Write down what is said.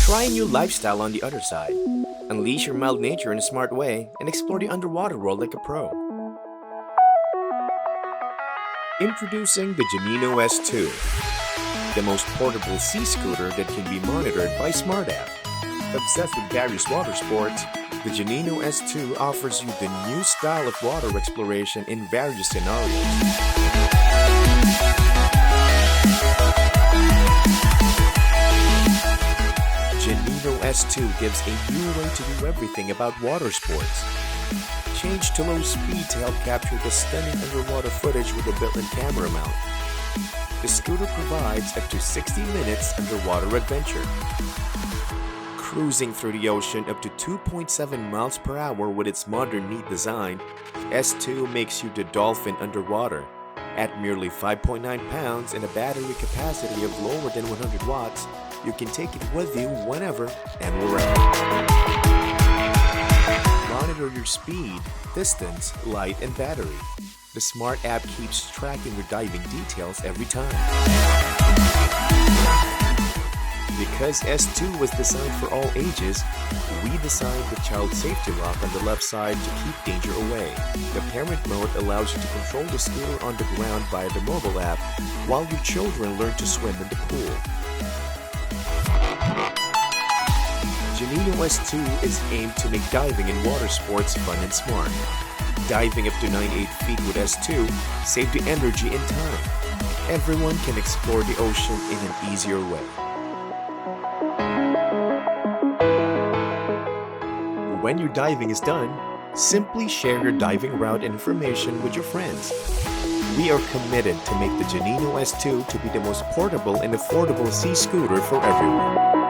Try a new lifestyle on the other side. Unleash your mild nature in a smart way and explore the underwater world like a pro. Introducing the Geneinno S2, the most portable sea scooter that can be monitored by smart app. Obsessed with various water sports, the Geneinno S2 offers you the new style of water exploration in various scenarios. Geneinno S2 gives a new way to do everything about water sports. Change to low speed to help capture the stunning underwater footage with a built-in camera mount. The scooter provides up to 60 minutes underwater adventure. Cruising through the ocean up to 2.7 miles per hour with its modern, neat design, S2 makes you the dolphin underwater. At merely 5.9 pounds and a battery capacity of lower than 100 watts, you can take it with you whenever and wherever. Monitor your speed, distance, light, and battery. The smart app keeps tracking your diving details every time. Because S2 was designed for all ages, we designed the child safety lock on the left side to keep danger away. The parent mode allows you to control the scooter on the ground via the mobile app, while your children learn to swim in the pool. Geneinno S2 is aimed to make diving and water sports fun and smart. Diving up to 98 feet with S2 saves you energy and time. Everyone can explore the ocean in an easier way. When your diving is done, simply share your diving route and information with your friends. We are committed to make the Geneinno S2 to be the most portable and affordable sea scooter for everyone.